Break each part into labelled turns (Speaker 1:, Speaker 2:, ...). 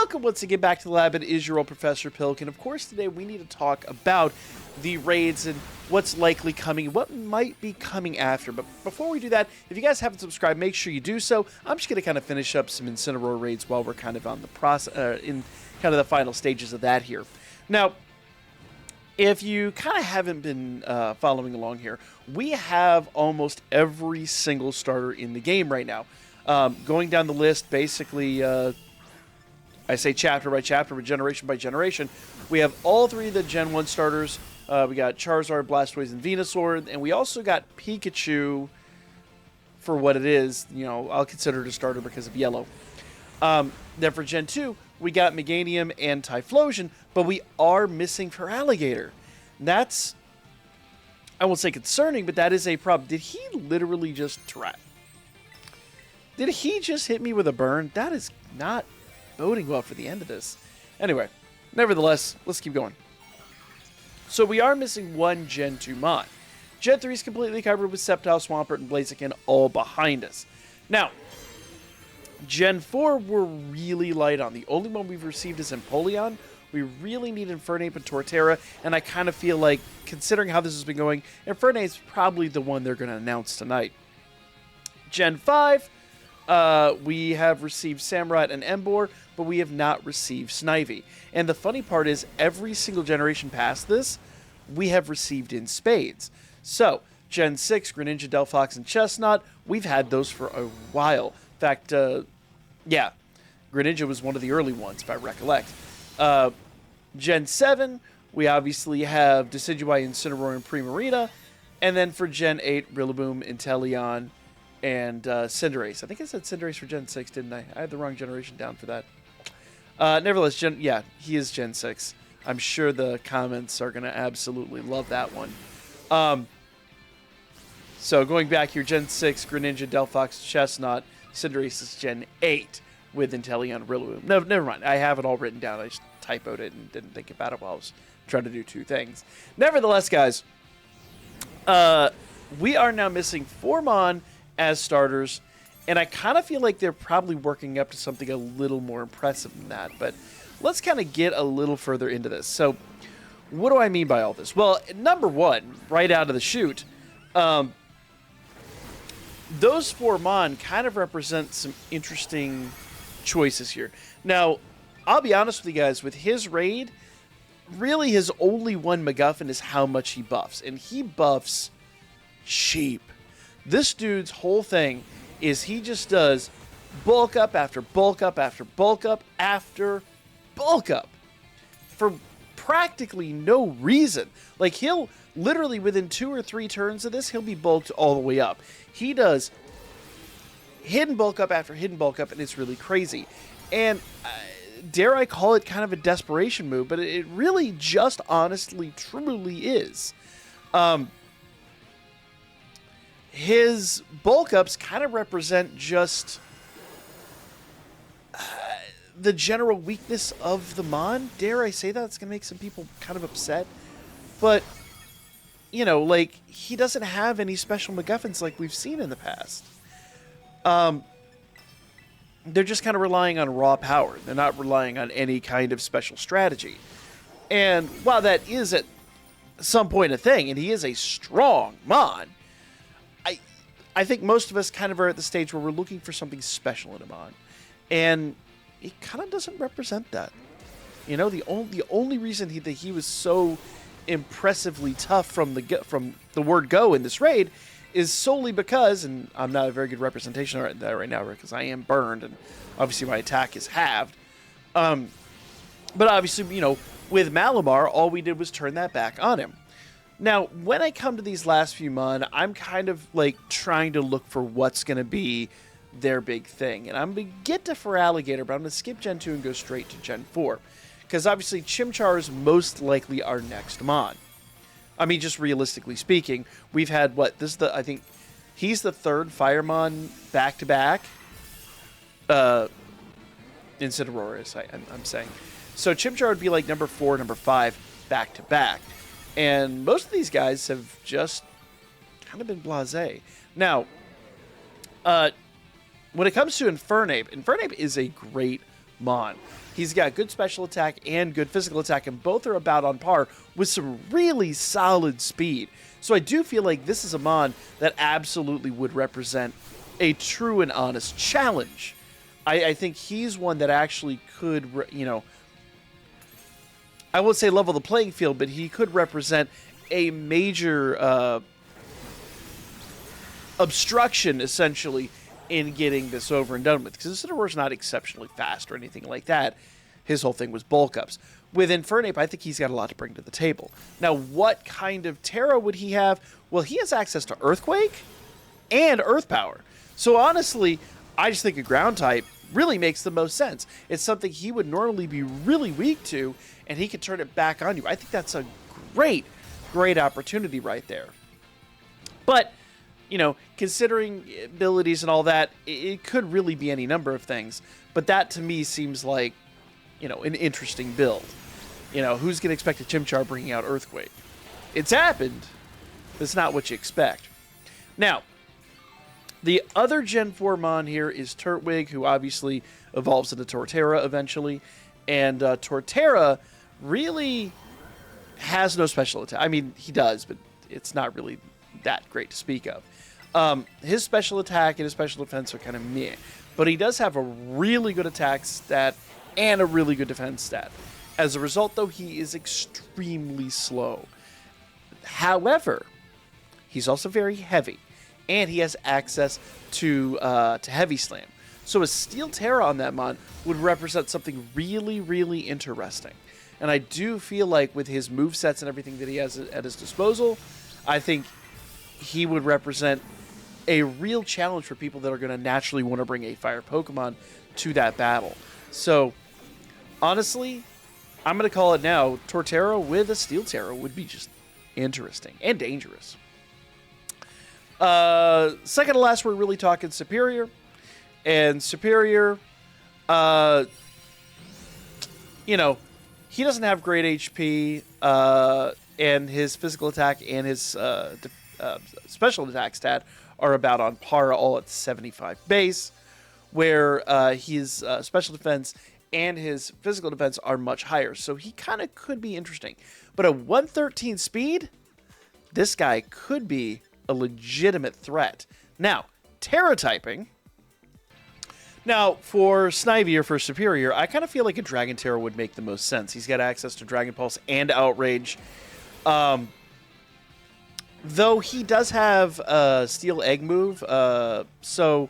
Speaker 1: Welcome once again back to the lab. It is your old Professor Pilk, and of course today we need to talk about the raids and what's likely coming, what might be coming after. But before we do that, if you guys haven't subscribed, make sure you do so. I'm just going to kind of finish up some Incineroar raids while we're kind of on the process, in kind of the final stages of that here. Now, if you kind of haven't been following along here, we have almost every single starter in the game right now. Going down the list, basically, I say chapter by chapter, but generation by generation, we have all three of the Gen 1 starters. We got Charizard, Blastoise, and Venusaur, and we also got Pikachu for what it is. You know, I'll consider it a starter because of yellow. Then for Gen 2, we got Meganium and Typhlosion, but we are missing Feraligatr. That's, I won't say concerning, but that is a problem. Did he literally just Did he just hit me with a burn? That is not boding well for the end of this. Anyway, nevertheless, let's keep going. So we are missing one Gen 2 mod. Gen 3 is completely covered with Sceptile, Swampert, and Blaziken all behind us. Now, Gen 4 we're really light on. The only one we've received is Empoleon. We really need Infernape and Torterra, and I kind of feel like, considering how this has been going, Infernape's probably the one they're going to announce tonight. Gen 5, we have received Samurott and Emboar, but we have not received Snivy. And the funny part is, every single generation past this, we have received in spades. So, Gen 6, Greninja, Delphox, and Chestnut, we've had those for a while. In fact, yeah, Greninja was one of the early ones, if I recollect. Gen 7, we obviously have Decidueye, Incineroar, and Primarina. And then for Gen 8, Rillaboom, Inteleon, and Cinderace. I think I said Cinderace for Gen 6, didn't I? I had the wrong generation down for that. Nevertheless, yeah, he is Gen 6. I'm sure the comments are going to absolutely love that one. So going back here, Gen 6, Greninja, Delphox, Chestnut, Cinderace is Gen 8 with Inteleon, Rillaboom. No, never mind. I have it all written down. I just typoed it and didn't think about it while I was trying to do two things. Nevertheless, guys, we are now missing 4 Mon as starters, and I kind of feel like they're probably working up to something a little more impressive than that, but let's kind of get a little further into this. So, what do I mean by all this? Well, number one, right out of the chute, those 4 Mon kind of represent some interesting choices here. Now, I'll be honest with you guys, with his raid, really his only one MacGuffin is how much he buffs, and he buffs cheap. This dude's whole thing is he just does bulk up after bulk up after bulk up after bulk up for practically no reason. Like, he'll literally within 2 or 3 turns of this, he'll be bulked all the way up. He does hidden bulk up after hidden bulk up, and it's really crazy. And dare I call it kind of a desperation move, but it really just honestly, truly is. His bulk ups kind of represent just the general weakness of the Mon. Dare I say that? It's going to make some people kind of upset. But, you know, like, he doesn't have any special MacGuffins like we've seen in the past. They're just kind of relying on raw power. They're not relying on any kind of special strategy. And while that is at some point a thing, and he is a strong Mon, I think most of us kind of are at the stage where we're looking for something special in a Mon. And he kind of doesn't represent that. You know, the only reason that he was so impressively tough from the word go in this raid is solely because, and I'm not a very good representation of that right now because I am burned and obviously my attack is halved. But obviously, you know, with Malamar, all we did was turn that back on him. Now, when I come to these last few Mon, I'm kind of like trying to look for what's going to be their big thing. And I'm going to get to Feraligatr, but I'm going to skip Gen 2 and go straight to Gen 4. Because obviously Chimchar is most likely our next Mon. I mean, just realistically speaking, we've had what? This is I think he's the 3rd Firemon back-to-back. Incineroar is, I'm saying. So Chimchar would be like number 4, number 5 back-to-back. And most of these guys have just kind of been blasé. Now, when it comes to Infernape is a great Mon. He's got good special attack and good physical attack, and both are about on par with some really solid speed. So I do feel like this is a Mon that absolutely would represent a true and honest challenge. I think he's one that actually could, you know, I won't say level the playing field, but he could represent a major obstruction, essentially, in getting this over and done with. Because Incineroar's not exceptionally fast or anything like that. His whole thing was bulk ups. With Infernape, I think he's got a lot to bring to the table. Now, what kind of Tera would he have? Well, he has access to Earthquake and Earth Power. So honestly, I just think a ground type really makes the most sense. It's something he would normally be really weak to, and he can turn it back on you. I think that's a great, great opportunity right there. But, you know, considering abilities and all that, it could really be any number of things. But that, to me, seems like, you know, an interesting build. You know, who's going to expect a Chimchar bringing out Earthquake? It's happened. It's not what you expect. Now, the other Gen 4 Mon here is Turtwig, who obviously evolves into Torterra eventually. And Torterra really has no special attack. I mean, he does, but it's not really that great to speak of. His special attack and his special defense are kind of meh. But he does have a really good attack stat and a really good defense stat. As a result, though, he is extremely slow. However, he's also very heavy. And he has access to Heavy Slam. So a Steel Tera on that Mon would represent something really, really interesting. And I do feel like with his movesets and everything that he has at his disposal, I think he would represent a real challenge for people that are going to naturally want to bring a fire Pokemon to that battle. So, honestly, I'm going to call it now, Torterra with a Steel Tera would be just interesting and dangerous. Second to last, we're really talking Superior. And Superior, you know, he doesn't have great HP, and his physical attack and his special attack stat are about on par, all at 75 base, where his special defense and his physical defense are much higher. So he kind of could be interesting. But at 113 speed, this guy could be a legitimate threat. Now, Tera typing. Now, for Snivy or for Superior, I kind of feel like a Dragon Tera would make the most sense. He's got access to Dragon Pulse and Outrage. Though he does have a Steel Egg move, so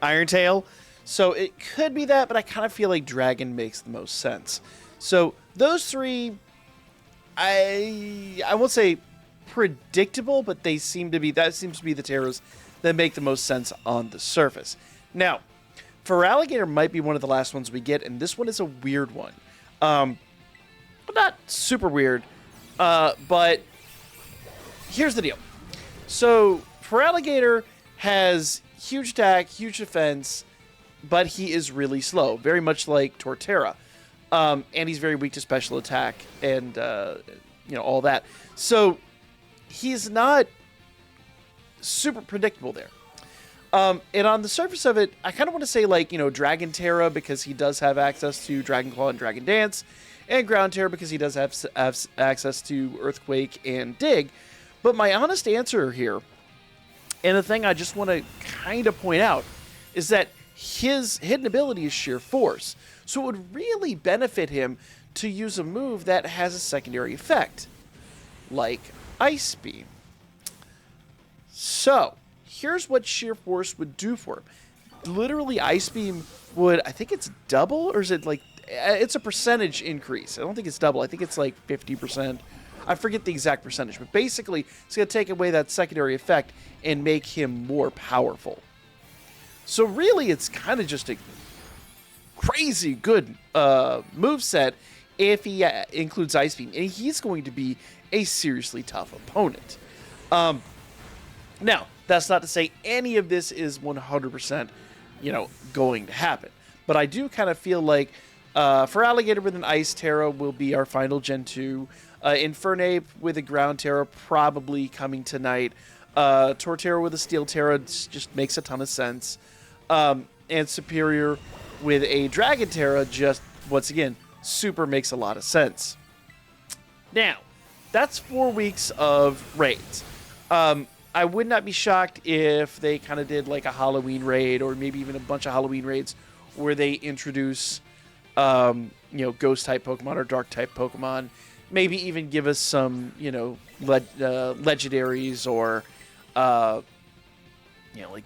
Speaker 1: Iron Tail. So it could be that, but I kind of feel like Dragon makes the most sense. So those three, I won't say predictable, but that seems to be the Teras that make the most sense on the surface. Now, Feraligatr might be one of the last ones we get, and this one is a weird one. Not super weird, but here's the deal. So Feraligatr has huge attack, huge defense, but he is really slow, very much like Torterra. And he's very weak to special attack and you know, all that. So he's not super predictable there. And on the surface of it, I kind of want to say, like, you know, Dragon Tera, because he does have access to Dragon Claw and Dragon Dance, and Ground Tera because he does have access to Earthquake and Dig. But my honest answer here, and the thing I just want to kind of point out, is that his hidden ability is Sheer Force. So it would really benefit him to use a move that has a secondary effect, like Ice Beam. So, here's what Sheer Force would do for him. Literally, Ice Beam would, I think it's double, or is it like, it's a percentage increase. I don't think it's double. I think it's like 50%. I forget the exact percentage, but basically, it's going to take away that secondary effect and make him more powerful. So really, it's kind of just a crazy good moveset if he includes Ice Beam. And he's going to be a seriously tough opponent. Now, that's not to say any of this is 100%, you know, going to happen. But I do kind of feel like Feraligatr with an Ice Tera will be our final Gen 2. Infernape with a Ground Tera probably coming tonight. Torterra with a Steel Tera just makes a ton of sense. And Superior with a Dragon Tera just, once again, super makes a lot of sense. Now, that's 4 weeks of raids. I would not be shocked if they kind of did like a Halloween raid, or maybe even a bunch of Halloween raids where they introduce, ghost-type Pokemon or dark-type Pokemon. Maybe even give us some, legendaries or, like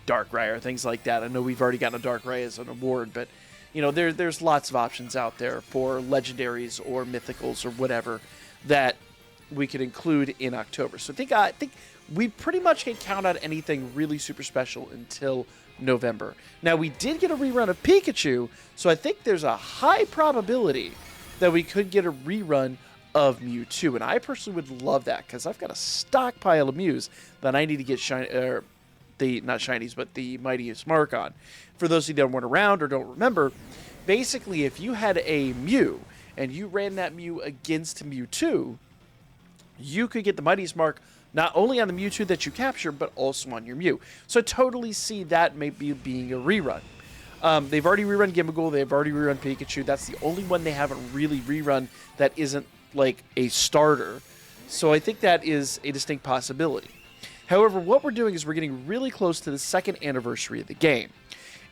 Speaker 1: Darkrai or things like that. I know we've already gotten a Darkrai as an award, but, there's lots of options out there for legendaries or mythicals or whatever that we could include in October. So I think we pretty much can count out anything really super special until November. Now, we did get a rerun of Pikachu, so I think there's a high probability that we could get a rerun of Mewtwo, and I personally would love that because I've got a stockpile of Mews that I need to get not shinies, but the Mightiest Mark on. For those of you that weren't around or don't remember, basically if you had a Mew and you ran that Mew against Mewtwo, you could get the Mightiest Mark not only on the Mewtwo that you capture, but also on your Mew. So I totally see that maybe being a rerun. They've already rerun Gimmighoul, they've already rerun Pikachu. That's the only one they haven't really rerun that isn't like a starter. So I think that is a distinct possibility. However, what we're doing is we're getting really close to the 2nd anniversary of the game.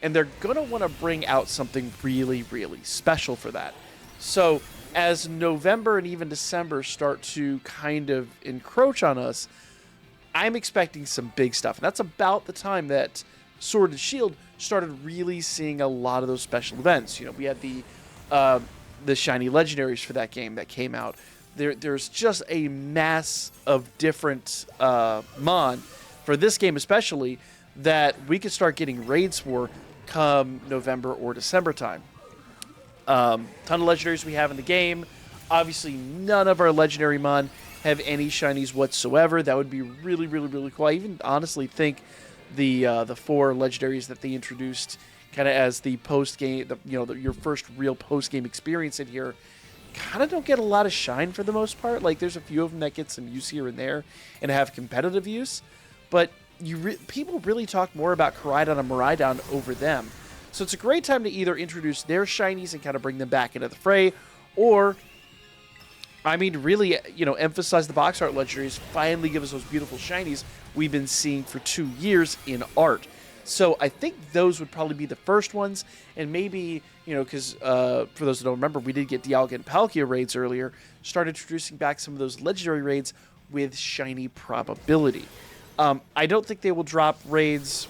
Speaker 1: And they're going to want to bring out something really, really special for that. So as November and even December start to kind of encroach on us, I'm expecting some big stuff. And that's about the time that Sword and Shield started really seeing a lot of those special events. We had the shiny legendaries for that game that came out. There's just a mass of different Mon for this game especially that we could start getting raids for come November or December time. Ton of legendaries we have in the game. Obviously, none of our legendary Mon have any shinies whatsoever. That would be really, really, really cool. I even honestly think the 4 legendaries that they introduced kind of as the post-game, your first real post-game experience in here, kind of don't get a lot of shine for the most part. Like, there's a few of them that get some use here and there and have competitive use, but people really talk more about Koraidon and Miraidon over them. So it's a great time to either introduce their shinies and kind of bring them back into the fray, or, really, emphasize the box art legendaries, finally give us those beautiful shinies we've been seeing for 2 years in art. So I think those would probably be the first ones, and maybe, because for those that don't remember, we did get Dialga and Palkia raids earlier, start introducing back some of those legendary raids with shiny probability. I don't think they will drop raids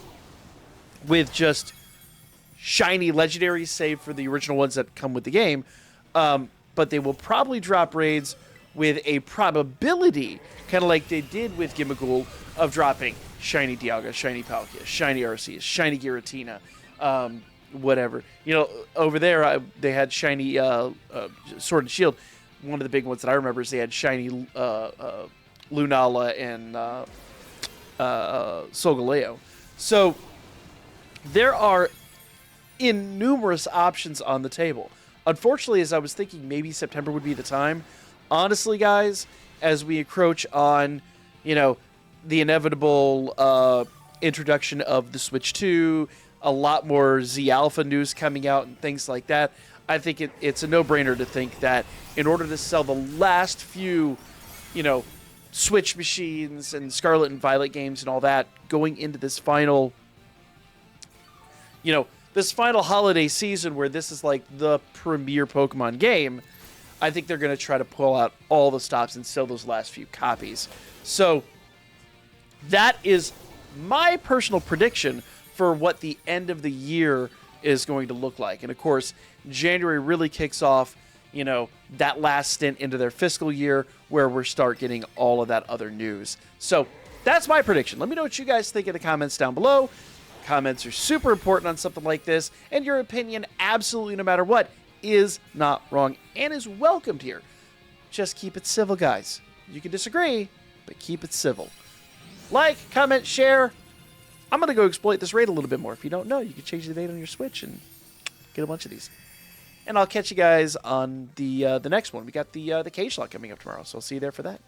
Speaker 1: with just shiny legendaries, save for the original ones that come with the game, but they will probably drop raids with a probability, kind of like they did with Gimmighoul, of dropping shiny Dialga, shiny Palkia, shiny Arceus, shiny Giratina, whatever. Over there, they had shiny Sword and Shield. One of the big ones that I remember is they had shiny Lunala and Solgaleo. So there are innumerous options on the table. Unfortunately, as I was thinking, maybe September would be the time. Honestly, guys, as we encroach on, the inevitable introduction of the Switch 2, a lot more Z Alpha news coming out and things like that, I think it's a no-brainer to think that in order to sell the last few, Switch machines and Scarlet and Violet games and all that, going into this final, this final holiday season where this is like the premier Pokemon game, I think they're going to try to pull out all the stops and sell those last few copies. So that is my personal prediction for what the end of the year is going to look like. And of course, January really kicks off, that last stint into their fiscal year where we start getting all of that other news. So that's my prediction. Let me know what you guys think in the comments down below. Comments are super important on something like this, and your opinion, absolutely no matter what, is not wrong and is welcomed here. Just keep it civil, guys. You can disagree, but keep it civil. Like, comment, share. I'm going to go exploit this raid a little bit more. If you don't know, you can change the date on your Switch and get a bunch of these. And I'll catch you guys on the next one. We got the Cage Lock coming up tomorrow, so I'll see you there for that.